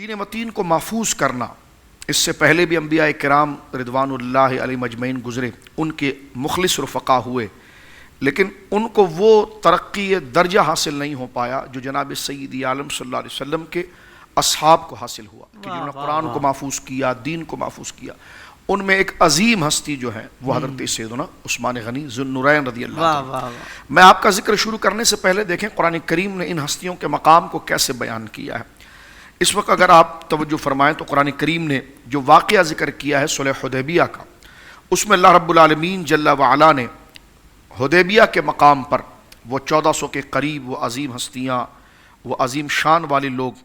دین متین کو محفوظ کرنا، اس سے پہلے بھی انبیاء کرام رضوان اللہ علیہم اجمعین گزرے، ان کے مخلص رفقا ہوئے، لیکن ان کو وہ ترقی درجہ حاصل نہیں ہو پایا جو جناب سید عالم صلی اللہ علیہ وسلم کے اصحاب کو حاصل ہوا، کہ جنہوں نے قرآن کو محفوظ کیا، دین کو محفوظ کیا۔ ان میں ایک عظیم ہستی جو ہے وہ حضرت سیدنا عثمان غنی ذو النورین رضی اللہ عنہ۔ میں آپ کا ذکر شروع کرنے سے پہلے دیکھیں قرآن کریم نے ان ہستیوں کے مقام کو کیسے بیان کیا ہے۔ اس وقت اگر آپ توجہ فرمائیں تو قرآن کریم نے جو واقعہ ذکر کیا ہے صلح حدیبیہ کا، اس میں اللہ رب العالمین جل وعلا نے حدیبیہ کے مقام پر وہ 1400 کے قریب وہ عظیم ہستیاں، وہ عظیم شان والے لوگ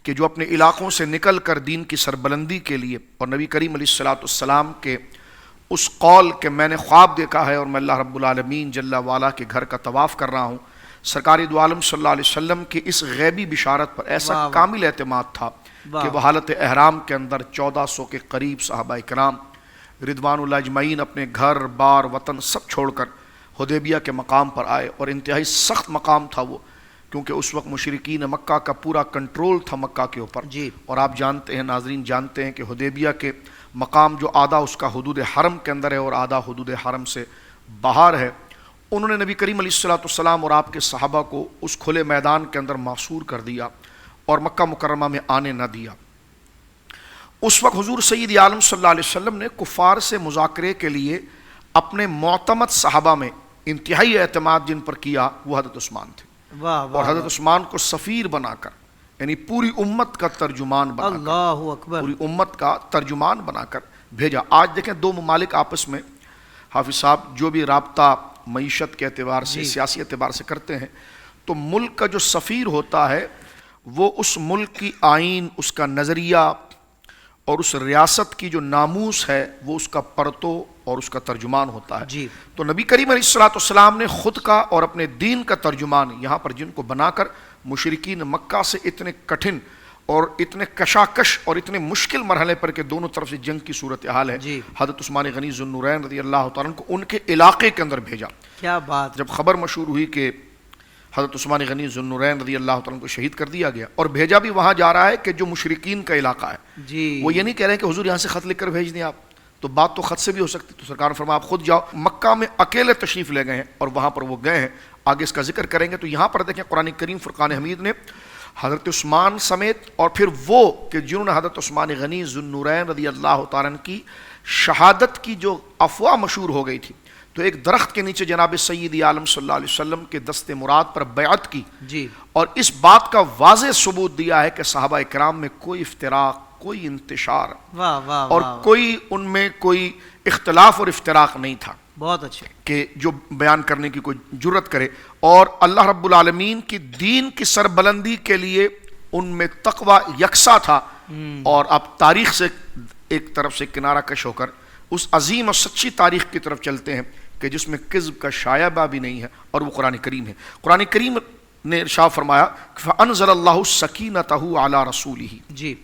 کہ جو اپنے علاقوں سے نکل کر دین کی سربلندی کے لیے، اور نبی کریم علیہ السلام کے اس قول کہ میں نے خواب دیکھا ہے اور میں اللہ رب العالمین جل وعلا کے گھر کا طواف کر رہا ہوں، سرکار دو عالم صلی اللہ علیہ وسلم کی اس غیبی بشارت پر ایسا کامل اعتماد تھا کہ وہ حالت احرام کے اندر 1400 کے قریب صحابہ کرام رضوان اللہ اجمعین اپنے گھر بار وطن سب چھوڑ کر حدیبیہ کے مقام پر آئے، اور انتہائی سخت مقام تھا وہ، کیونکہ اس وقت مشرکین مکہ کا پورا کنٹرول تھا مکہ کے اوپر، اور آپ جانتے ہیں، ناظرین جانتے ہیں کہ حدیبیہ کے مقام جو آدھا اس کا حدود حرم کے اندر ہے اور آدھا حدود حرم سے باہر ہے۔ انہوں نے نبی کریم علیہ السلام اور آپ کے صحابہ کو اس کھلے میدان کے اندر محصور کر دیا اور مکہ مکرمہ میں آنے نہ دیا۔ اس وقت حضور سید عالم صلی اللہ علیہ وسلم نے کفار سے مذاکرے کے لیے اپنے معتمد صحابہ میں انتہائی اعتماد جن پر کیا وہ حضرت عثمان تھے، اور حضرت عثمان کو سفیر بنا کر، یعنی پوری امت کا ترجمان بنا کر، اللہ اکبر، پوری امت کا ترجمان بنا کر بھیجا۔ آج دیکھیں دو ممالک آپس میں حافظ صاحب جو بھی رابطہ معیشت کے اعتبار سے، سیاسی اعتبار سے کرتے ہیں، تو ملک کا جو سفیر ہوتا ہے وہ اس ملک کی آئین، اس کا نظریہ اور اس ریاست کی جو ناموس ہے وہ اس کا پرتو اور اس کا ترجمان ہوتا ہے۔ تو نبی کریم علیہ السلام نے خود کا اور اپنے دین کا ترجمان یہاں پر جن کو بنا کر مشرکین مکہ سے اتنے کٹھن اور اتنے کشاکش اور اتنے مشکل مرحلے پر کہ دونوں طرف سے جنگ کی صورتحال ہے، حضرت عثمان غنی ذو النورین رضی اللہ تعالیٰ عنہ کو ان کے علاقے کے اندر بھیجا۔ کیا بات! جب خبر مشہور ہوئی کہ حضرت عثمان غنی ذو النورین رضی اللہ تعالیٰ عنہ کو شہید کر دیا گیا، اور بھیجا بھی وہاں جا رہا ہے کہ جو مشرکین کا علاقہ ہے، وہ یہ نہیں کہہ رہے ہیں کہ حضور یہاں سے خط لکھ کر بھیج دیں آپ، تو بات تو خط سے بھی ہو سکتی، تو سرکار نے فرمایا آپ خود جاؤ۔ مکہ میں اکیلے تشریف لے گئے ہیں اور وہاں پر وہ گئے ہیں، آگے اس کا ذکر کریں گے۔ تو یہاں پر دیکھیں قرآن کریم فرقان حمید نے حضرت عثمان سمیت، اور پھر وہ کہ جنہوں نے حضرت عثمان غنی ذو النورین رضی اللہ تعالیٰ عنہ کی شہادت کی جو افواہ مشہور ہو گئی تھی، تو ایک درخت کے نیچے جناب سید عالم صلی اللہ علیہ وسلم کے دست مراد پر بیعت کی، اور اس بات کا واضح ثبوت دیا ہے کہ صحابہ کرام میں کوئی افتراق، کوئی انتشار اور کوئی ان میں کوئی اختلاف اور افتراق نہیں تھا، بہت اچھے، کہ جو بیان کرنے کی کوئی جرت کرے۔ اور اللہ رب العالمین کی دین کی سربلندی کے لیے ان میں تقوی یکساں تھا۔ اور اب تاریخ سے ایک طرف سے کنارہ کش ہو کر اس عظیم اور سچی تاریخ کی طرف چلتے ہیں کہ جس میں کذب کا شائبہ بھی نہیں ہے، اور وہ قرآن کریم ہے۔ قرآن کریم نے ارشاد فرمایا فَأَنزَلَ اللَّهُ سَكِينَتَهُ عَلَى رَسُولِهِ،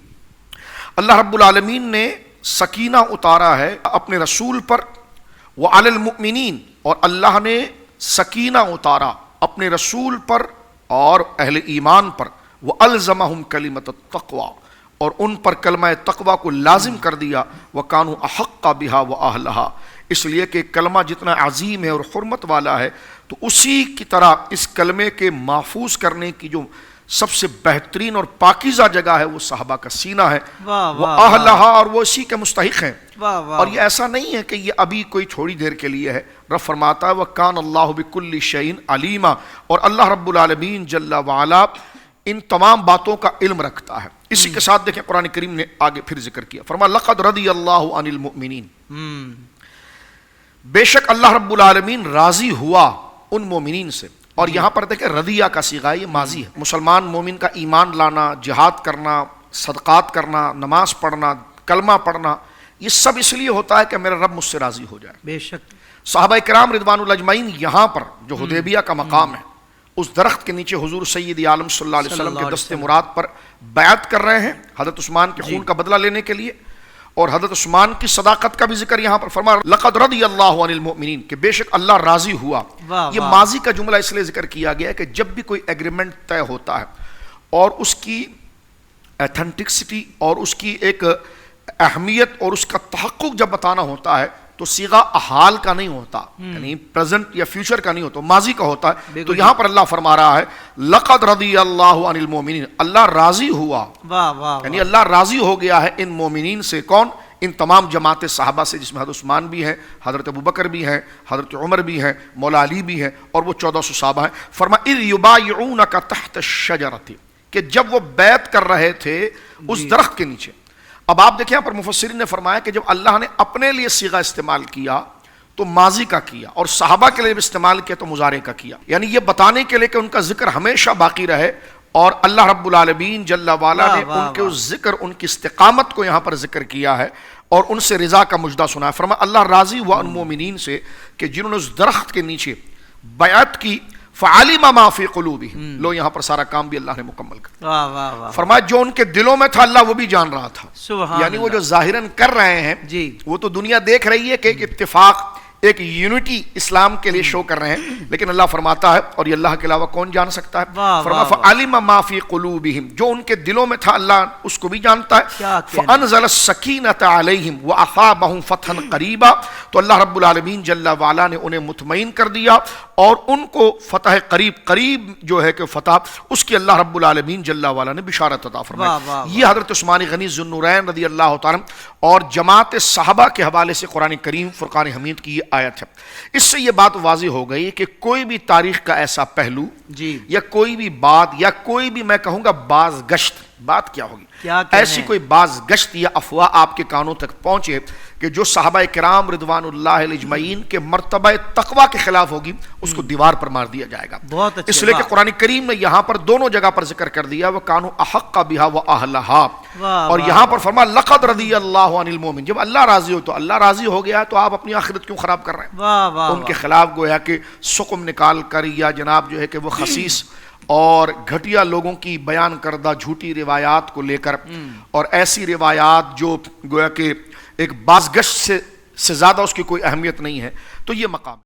اللہ رب العالمین نے سکینہ اتارا ہے اپنے رسول پر، وَعَلَى الْمُؤْمِنِينَ، اور اللہ نے سکینہ اتارا اپنے رسول پر اور اہل ایمان پر، وَأَلْزَمَهُمْ كَلِمَةَ التَّقْوَى، اور ان پر کلمہ تقوی کو لازم کر دیا، وَكَانُوا أَحَقَّ بِهَا وَأَهْلَهَا، اس لیے کہ کلمہ جتنا عظیم ہے اور حرمت والا ہے، تو اسی کی طرح اس کلمے کے محفوظ کرنے کی جو سب سے بہترین اور پاکیزہ جگہ ہے وہ صحابہ کا سینہ ہے، وَأَهْلَهَا، اور وہ اسی کے مستحق ہیں۔ اور یہ ایسا نہیں ہے کہ یہ ابھی کوئی تھوڑی دیر کے لیے ہے، رب فرماتا ہے وَكَانَ اللَّهُ بِكُلِّ شَيْءٍ عَلِيمًا، اور اللہ رب العالمین جل وعلا ان تمام باتوں کا علم رکھتا ہے۔ اسی کے ساتھ دیکھیں قرآن کریم نے آگے پھر ذکر کیا، فرمایا لَقَدْ رَضِيَ اللَّهُ عَنِ الْمُؤْمِنِينَ، بے شک اللہ رب العالمین راضی ہوا ان مومنین سے۔ اور یہاں پر دیکھیں رضیہ کا صیغہ ہے، یہ ماضی ہے۔ مسلمان مومن کا ایمان لانا، جہاد کرنا، صدقات کرنا، نماز پڑھنا، کلمہ پڑھنا، یہ سب اس لیے ہوتا ہے کہ میرا رب مجھ سے راضی ہو جائے۔ بے شک صحابہ کرام رضوان اللہ اجمعین یہاں پر جو حدیبیہ کا مقام ہے، اس درخت کے نیچے حضور سید عالم صلی اللہ علیہ وسلم کے دست مراد پر بیعت کر رہے ہیں حضرت عثمان کے خون کا بدلہ لینے کے لیے، اور حضرت عثمان کی صداقت کا بھی ذکر یہاں پر فرمایا لقد رضی اللہ عن المؤمنین، کہ بے شک اللہ راضی ہوا۔ یہ ماضی کا جملہ اس لیے ذکر کیا گیا ہے کہ جب بھی کوئی ایگریمنٹ طے ہوتا ہے اور اس کی ایتھنٹکسٹی اور اس کی ایک اہمیت اور اس کا تحقق جب بتانا ہوتا ہے تو صیغہ حال کا نہیں ہوتا، یعنی پریزنٹ یا فیوچر کا نہیں ہوتا، ماضی کا ہوتا ہے. تو یہاں پر اللہ فرما رہا ہے لقد رضی اللہ عن المؤمنین، اللہ راضی ہوا، یعنی اللہ راضی ہو گیا ہے ان مومنین سے. کون؟ ان تمام جماعت صحابہ سے، جس میں حضرت عثمان بھی ہیں، حضرت ابوبکر بھی ہیں، حضرت عمر بھی ہیں، مولا علی بھی ہیں، اور وہ 1400 صحابہ ہیں. فرمایا اذ یبایعونک تحت الشجرۃ، کہ جب وہ بیعت کر رہے تھے اس درخت کے نیچے. اب آپ دیکھیں یہاں پر مفسرین نے فرمایا کہ جب اللہ نے اپنے لیے صیغہ استعمال کیا تو ماضی کا کیا، اور صحابہ کے لیے بھی استعمال کیا تو مضارع کا کیا، یعنی یہ بتانے کے لیے کہ ان کا ذکر ہمیشہ باقی رہے. اور اللہ رب العالمین جل وعلا نے ان کے اس ذکر، ان کی استقامت کو یہاں پر ذکر کیا ہے اور ان سے رضا کا مجدہ سنا ہے. فرمایا اللہ راضی ہوا ان مومنین سے کہ جنہوں نے اس درخت کے نیچے بیعت کی. فعلم ما فی قلوبہم، لو یہاں پر سارا کام بھی اللہ نے مکمل کر. فرمایا جو ان کے دلوں میں تھا اللہ وہ بھی جان رہا تھا، یعنی وہ جو ظاہراً کر رہے ہیں وہ تو دنیا دیکھ رہی ہے کہ ایک اتفاق، ایک یونٹی اسلام کے لیے شو کر رہے ہیں، لیکن اللہ فرماتا ہے اور یہ اللہ کے علاوہ کون جان سکتا ہے. فرمایا فعلم ما فی قلوبہم، جو ان کے دلوں میں تھا اللہ اس کو بھی جانتا ہے. فانزل السکینۃ علیہم واصابہم فتحا قریبا، تو اللہ رب العالمین جل وعلا نے انہیں مطمئن کر دیا اور ان کو فتح قریب جو ہے کہ فتح اس کی اللہ رب العالمین جل وعلا نے بشارت عطا فرمائی. یہ حضرت عثمان غنی ذو النورین رضی اللہ تعالی اور جماعت صحابہ کے حوالے سے قرآن کریم فرقان حمید کی یہ آیت ہے. اس سے یہ بات واضح ہو گئی کہ کوئی بھی تاریخ کا ایسا پہلو یا کوئی بھی بات یا کوئی بھی میں کہوں گا باز گشت بات کیا ہوگی، ایسی کوئی باز گشت یا افواہ آپ کے کانوں تک پہنچے کہ جو صحابہ کرام رضوان اللہ علیہ اجمعین کے مرتبہ تقویٰ کے خلاف ہوگی، اس کو دیوار پر مار دیا جائے گا. اس لیے کہ قرآن کریم نے یہاں پر دونوں جگہ پر ذکر کر دیا وَكَانُوا أَحَقَّ بِهَا وَأَهْلَهَا، اور یہاں پر فرما لَقَدْ رَضِيَ اللَّهُ عَنِ الْمُؤْمِنِينَ. جب اللہ راضی ہو تو اللہ راضی ہو گیا ہے تو آپ اپنی آخرت کیوں خراب کر رہے ہیں؟ ان کے خلاف گویا کہ سقم نکال کر یا جناب جو ہے کہ وہ خسیس اور گھٹیا لوگوں کی بیان کردہ جھوٹی روایات کو لے کر اور ایسی روایات جو گویا کہ ایک بازگشت سے زیادہ اس کی کوئی اہمیت نہیں ہے، تو یہ مقام